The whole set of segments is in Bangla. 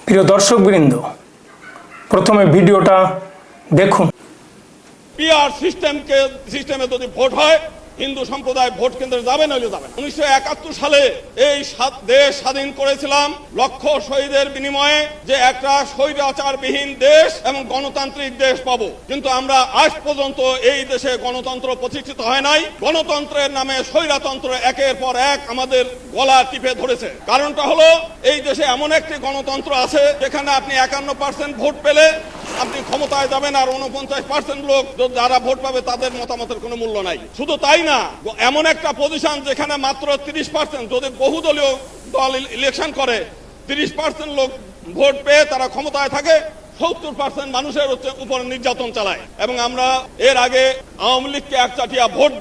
প্রিয় দর্শকবৃন্দ, প্রথমে ভিডিওটা দেখুন। পিআর সিস্টেমে যদি ভোট হয়, হিন্দু সম্প্রদায় ভোট কেন্দ্রে যাবে নইলে যাবে না। 1971 সালে এই দেশ স্বাধীন করেছিলাম লক্ষ শহীদের বিনিময়ে, যে একটা স্বৈরাচারবিহীন দেশ এবং গণতান্ত্রিক দেশ পাবো। কিন্তু আমরা আজ পর্যন্ত এই দেশে গণতন্ত্র প্রতিষ্ঠিত হয় নাই। গণতন্ত্রের নামে স্বৈরতন্ত্র একের পর এক আমাদের গলা টিপে ধরেছে। কারণটা হলো, এই দেশে এমন একটি গণতন্ত্র আছে যেখানে আপনি 51% ভোট পেলে আপনি ক্ষমতায় যাবেন, আর 49% লোক যারা ভোট পাবে তাদের মতামতের কোনো মূল্য নাই। শুধু তাই না, এমন একটা পজিশন যেখানে মাত্র 30%, যদি বহুদলীয় দল ইলেকশন করে 30% লোক ভোট পেয়ে তারা ক্ষমতায় থাকে, 70% মানুষের উপর নির্যাতন চালায়। এবং আমরা এর আগে আওয়ামী লীগকে একচাটিয়া ভোট,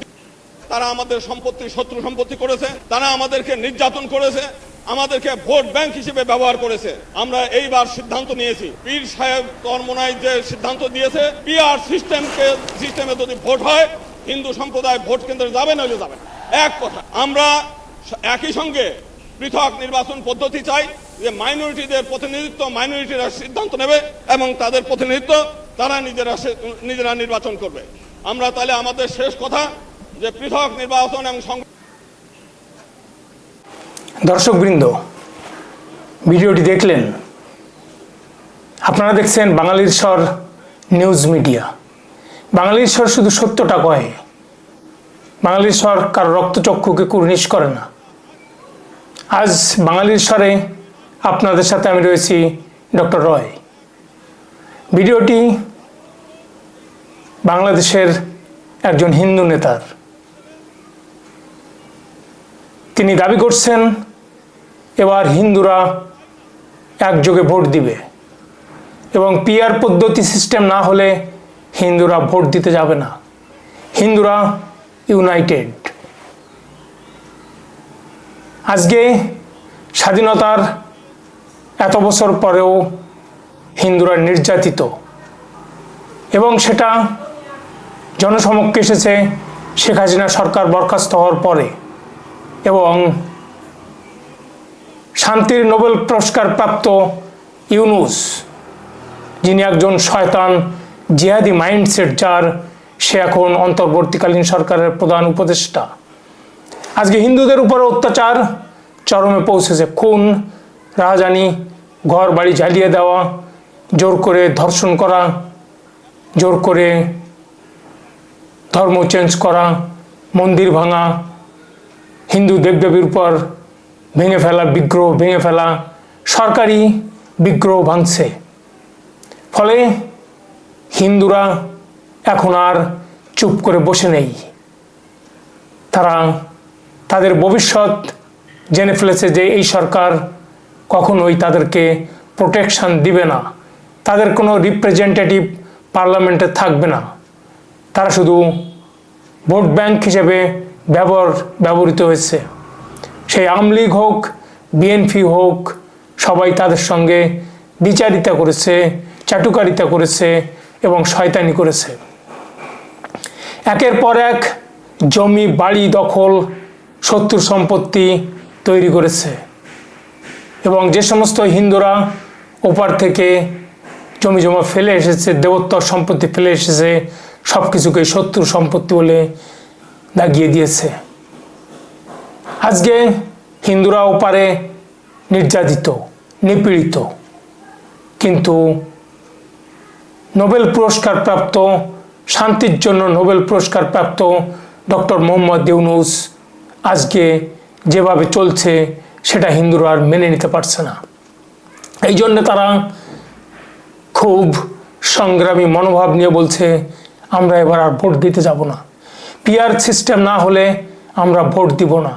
তারা আমাদের সম্পত্তি, শত্রু সম্পত্তি করেছে, তারা আমাদেরকে নির্যাতন করেছে, আমাদেরকে ভোট ব্যাংক হিসেবে ব্যবহার করেছে। আমরা এইবার সিদ্ধান্ত নিয়েছি, পীর সাহেব চরমোনাই যে সিদ্ধান্ত দিয়েছে, পিআর সিস্টেমে যদি ভোট হয়, হিন্দু সম্প্রদায় ভোট কেন্দ্রে যাবে নইলে যাবে না। এক কথা, আমরা একই সঙ্গে পৃথক নির্বাচন পদ্ধতি চাই, যে মাইনরিটিদের প্রতিনিধিত্ব মাইনরিটিরা সিদ্ধান্ত নেবে এবং তাদের প্রতিনিধিত্ব তারা নিজেরা নির্বাচন করবে। আমরা তাহলে আমাদের শেষ কথা, যে পৃথক নির্বাচন এবং দর্শকবৃন্দ, ভিডিওটি দেখলেন। আপনারা দেখছেন বাঙালির স্বর নিউজ মিডিয়া। বাঙালির স্বর শুধু সত্যটা কয়। বাঙালির স্বর কারো রক্তচক্ষুকে কুর্নিশ করে না। আজ বাঙালির স্বরে আপনাদের সাথে আমি রয়েছি ডক্টর রয়। ভিডিওটি বাংলাদেশের একজন হিন্দু নেতার। তিনি দাবি করছেন এবার হিন্দুরা একযোগে ভোট দিবে এবং পিআর পদ্ধতি সিস্টেম না হলে হিন্দুরা ভোট দিতে যাবে না। হিন্দুরা ইউনাইটেড। আজকে স্বাধীনতার এত বছর পরেও হিন্দুরা নির্যাতিত, এবং সেটা জনসমক্ষে এসেছে শেখ হাসিনা সরকার বরখাস্ত হওয়ার পরে। এবং শান্তির নোবেল পুরস্কার প্রাপ্ত ইউনূস, যিনি একজন শয়তান জিহাদি মাইন্ডসেট, যার সে এখন অন্তর্বর্তীকালীন সরকারের প্রধান উপদেষ্টা। আজকে হিন্দুদের উপর অত্যাচার চরমে পৌঁছেছে। খুন, রাহাজানি, ঘর বাড়ি জ্বালিয়ে দেওয়া, জোর করে ধর্ষণ করা, জোর করে ধর্ম চেঞ্জ করা, মন্দির ভাঙা, হিন্দু দেবদেবীর উপর ভেঙে ফেলা, বিগ্রহ ভেঙে ফেলা, সরকারি বিগ্রহ ভাঙছে। ফলে হিন্দুরা এখন আর চুপ করে বসে নেই। তারা তাদের ভবিষ্যৎ জেনে ফেলেছে যে এই সরকার কখনোই তাদেরকে প্রোটেকশন দিবে না। তাদের কোনো রিপ্রেজেন্টেটিভ পার্লামেন্টে থাকবে না। তারা শুধু ভোট ব্যাংক হিসেবে ব্যবহৃত হয়েছে। সেই আওয়ামী লীগ হোক, বিএনপি হোক, সবাই তাদের সঙ্গে দ্বিচারিতা করেছে, চাটুকারিতা করেছে এবং শয়তানি করেছে। একের পর এক জমি বাড়ি দখল, শত্রু সম্পত্তি তৈরি করেছে। এবং যে সমস্ত হিন্দুরা ওপার থেকে জমি জমা ফেলে এসেছে, দেবোত্তর সম্পত্তি ফেলে এসেছে, সব কিছুকে শত্রু সম্পত্তি বলে দাগিয়ে দিয়েছে। আজকে হিন্দুরা ওপারে নির্যাতিত, নিপীড়িত, কিন্তু নোবেল পুরস্কার প্রাপ্ত, শান্তির জন্য নোবেল পুরস্কার প্রাপ্ত ডক্টর মোহাম্মদ ইউনূস আজকে যেভাবে চলছে সেটা হিন্দুরা আর মেনে নিতে পারছে না। এই জন্য তারা খুব সংগ্রামী মনোভাব নিয়ে বলছে, আমরা এবার আর ভোট দিতে যাব না। পিআর সিস্টেম না হলে আমরা ভোট দিব না।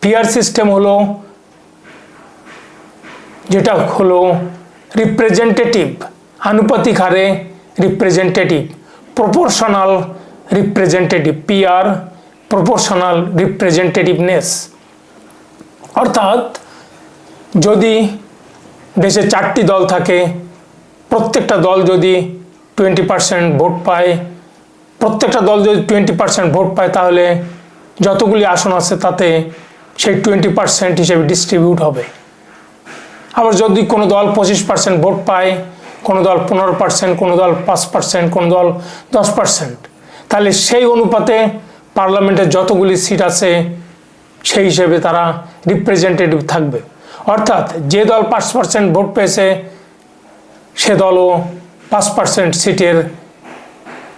পিআর সিস্টেম হলো, যেটা হলো রিপ্রেজেন্টেটিভ, আনুপাতিক হারে representative, proportional representative, PR proportional representativeness. অর্থাৎ যদি দেশে 4টি দল থাকে, প্রত্যেকটা দল যদি 20% ভোট পায়, প্রত্যেকটা দল যদি 20% ভোট পায়, তাহলে যতগুলি আসন আছে তাতে সেই 20% হিসেবে ডিস্ট্রিবিউট হবে। আবার যদি কোনো দল 25% ভোট পায়, কোনো দল 15%, কোনো দল 5%, কোনো দল 10%, তাহলে সেই অনুপাতে পার্লামেন্টে যতগুলি সিট আছে সেই হিসেবে তারা রিপ্রেজেন্টেটিভ থাকবে। অর্থাৎ যে দল 5% ভোট পেয়েছে সে দলও 5%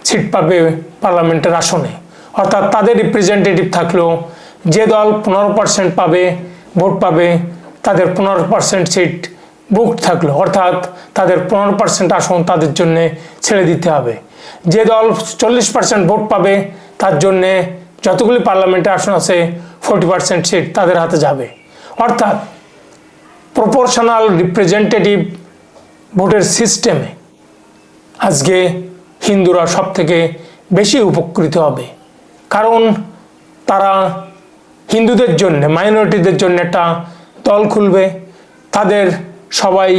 সিট পাবে পার্লামেন্টের আসনে। অর্থাৎ তাদের রিপ্রেজেন্টেটিভ থাকলেও যে দল 15% ভোট পাবে তাদের 15% সিট বুকড থাকলো, অর্থাৎ তাদের 15% আসন তাদের জন্য ছেড়ে দিতে হবে। যে দল 40% ভোট পাবে তার জন্যে যতগুলি পার্লামেন্টে আসন আছে 40% সিট তাদের হাতে যাবে। অর্থাৎ প্রপোর্শনাল রিপ্রেজেন্টেটিভ ভোটের সিস্টেমে আজকে হিন্দুরা সব থেকে বেশি উপকৃত হবে, কারণ তারা হিন্দুদের জন্য, মাইনরিটিদের জন্য একটা দল খুলবে। তাদের সবাই,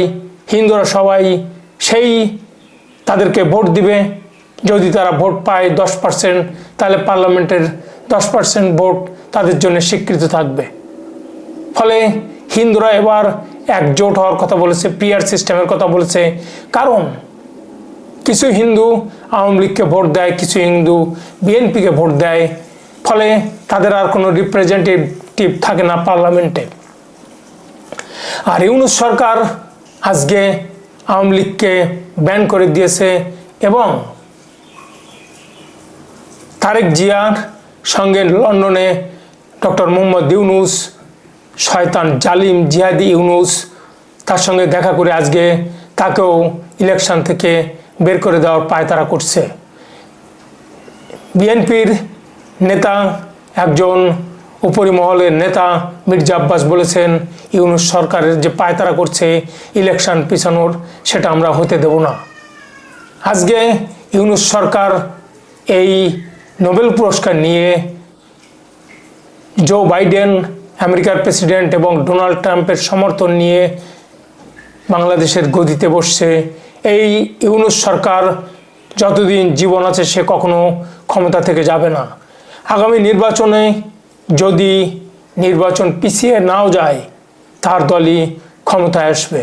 হিন্দুরা সবাই সেই তাদেরকে ভোট দিবে। যদি তারা ভোট পায় 10%, তাহলে পার্লামেন্টের 10% ভোট তাদের জন্য স্বীকৃত থাকবে। ফলে হিন্দুরা এবার একজোট হওয়ার কথা বলেছে, পিআর সিস্টেমের কথা বলেছে। কারণ কিছু হিন্দু আওয়ামী লীগকে ভোট দেয়, কিছু হিন্দু বিএনপিকে ভোট দেয়, ফলে তাদের আর কোনো রিপ্রেজেন্টেটিভ থাকে না পার্লামেন্টে। আর ইউনূস সরকার আজকে আওয়ামী লীগকে ব্যান করে দিয়েছে এবং তারেক জিয়ার সঙ্গে লন্ডনে ডক্টর মোহাম্মদ ইউনূস, শয়তান জালিম জিহাদি ইউনূস, তার সঙ্গে দেখা করে আজকে তাকেও ইলেকশন থেকে বের করে দেওয়ার পায়তারা করছে। বিএনপির নেতা, একজন উপরিমহলের নেতা মির্জা আব্বাস বলেছেন, ইউনূস সরকারের যে পায়তারা করছে ইলেকশন পিছানোর, সেটা আমরা হতে দেব না। আজকে ইউনূস সরকার এই নোবেল পুরস্কার নিয়ে জো বাইডেন আমেরিকার প্রেসিডেন্ট এবং ডোনাল্ড ট্রাম্পের সমর্থন নিয়ে বাংলাদেশের গদিতে বসছে। এই ইউনূস সরকার যতদিন জীবন আছে সে কখনো ক্ষমতা থেকে যাবে না। আগামী নির্বাচনে যদি নির্বাচন পিছিয়ে নাও যায়, তার দলই ক্ষমতায় আসবে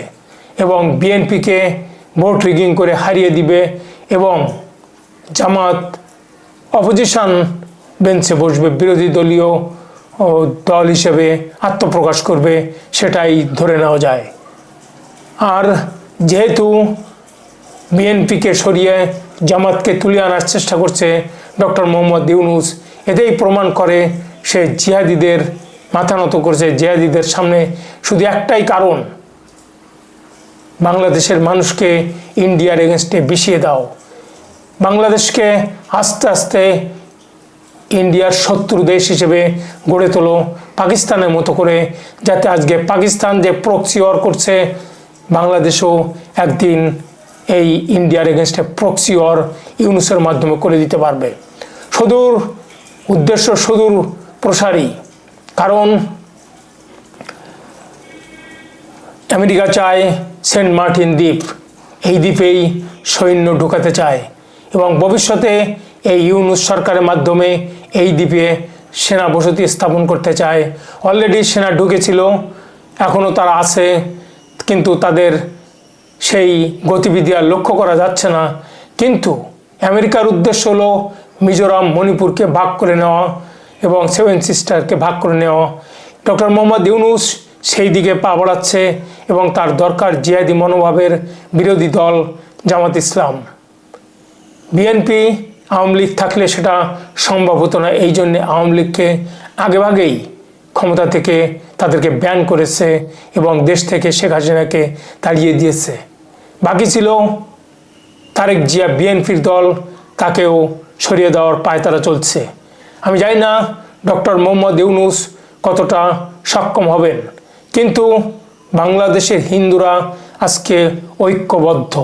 এবং বিএনপিকে ভোট রিগিং করে হারিয়ে দিবে এবং জামাত অপোজিশন বেঞ্চে বসবে, বিরোধী দলীয় দল হিসেবে আত্মপ্রকাশ করবে, সেটাই ধরে নেওয়া যায়। আর যেহেতু বিএনপিকে সরিয়ে জামাতকে তুলে আনার চেষ্টা করছে ডক্টর মোহাম্মদ ইউনূস, এতেই প্রমাণ করে সে জিহাদিদের মাথা নত করছে। জিহাদিদের সামনে শুধু একটাই কারণ, বাংলাদেশের মানুষকে ইন্ডিয়ার এগেনস্টে বিষিয়ে দাও, বাংলাদেশকে আস্তে আস্তে ইন্ডিয়ার শত্রু দেশ হিসেবে গড়ে তোলো পাকিস্তানের মতো করে, যাতে আজকে পাকিস্তান যে প্রক্সি ওয়ার করছে, বাংলাদেশও একদিন এই ইন্ডিয়ার এগেনস্টে প্রক্সি ওয়ার ইউনূসের মাধ্যমে করে দিতে পারবে। সুদূর উদ্দেশ্য, সুদূর প্রসারী। কারণ আমেরিকা চায় সেন্ট মার্টিন দ্বীপ, এই দ্বীপেই সৈন্য ঢুকাতে চায় এবং ভবিষ্যতে এই ইউনূস সরকারের মাধ্যমে এই দ্বীপে সেনা বসতি স্থাপন করতে চায়। অলরেডি সেনা ঢুকেছিল, এখনও তারা আছে, কিন্তু তাদের সেই গতিবিধি আর লক্ষ্য করা যাচ্ছে না। কিন্তু আমেরিকার উদ্দেশ্য হলো মিজোরাম, মণিপুরকে ভাগ করে নেওয়া এবং সেভেন সিস্টারকে ভাগ করে নেওয়া। ডক্টর মোহাম্মদ ইউনূস সেই দিকে পা বাড়াচ্ছে এবং তার দরকার জিহাদি মনোভাবের বিরোধী দল জামাত ইসলাম। বিএনপি, আওয়ামী লীগ থাকলে সেটা সম্ভব হতো না। এই জন্যে আওয়ামী লীগকে আগেভাগেই ক্ষমতা থেকে তাদেরকে ব্যান করেছে এবং দেশ থেকে শেখ হাসিনাকে তাড়িয়ে দিয়েছে। বাকি ছিল তারেক জিয়া, বিএনপির দল, তাকেও সরিয়ে দেওয়ার পায়তারা চলছে। আমি জানি না ডক্টর মোহাম্মদ ইউনূস কতটা সক্ষম হবেন, কিন্তু বাংলাদেশের হিন্দুরা আজকে ঐক্যবদ্ধ।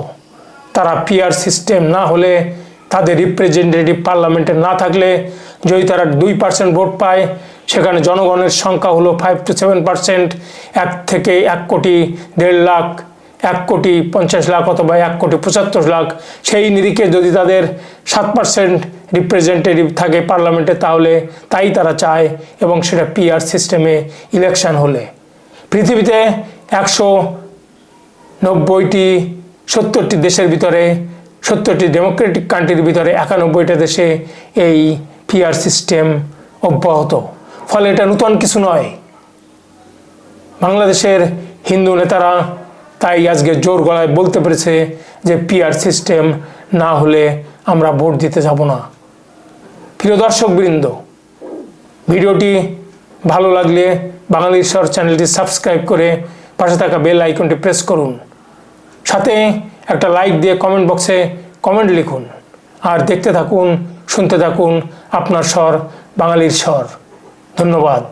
তারা পিআর সিস্টেম না হলে, তাদের রিপ্রেজেন্টেটিভ পার্লামেন্টে না থাকলে, যদি তারা 2% ভোট পায়, সেখানে জনগণের সংখ্যা হলো 5 to 7%, 1 থেকে 1 কোটি 1.5 লাখ, 1 কোটি 50 লাখ অথবা 1 কোটি 75 লাখ, সেই নিরিখে যদি তাদের 7% রিপ্রেজেন্টেটিভ থাকে পার্লামেন্টে, তাহলে তাই তারা চায় এবং সেটা পিআর সিস্টেমে ইলেকশন হলে। পৃথিবীতে 90টি 70টি দেশের ভিতরে 70টি ডেমোক্রেটিক কান্ট্রির ভিতরে 91টা দেশে এই পিআর সিস্টেম অব্যাহত। ফলে এটা নতুন কিছু নয়। বাংলাদেশের হিন্দু নেতারা তাই আজকে জোর গলায় বলতে পেরেছে যে পিআর সিস্টেম না হলে আমরা ভোট দিতে যাব না। প্রিয় দর্শকবৃন্দ, ভিডিওটি ভালো লাগলে বাঙালি ঈশ্বর চ্যানেলটি সাবস্ক্রাইব করে পাশে থাকা বেল আইকনটি প্রেস করুন। সাথে একটা লাইক দিয়ে কমেন্ট বক্সে কমেন্ট লিখুন। আর দেখতে থাকুন, শুনতে থাকুন আপনার স্বর, বাঙালির স্বর। ধন্যবাদ।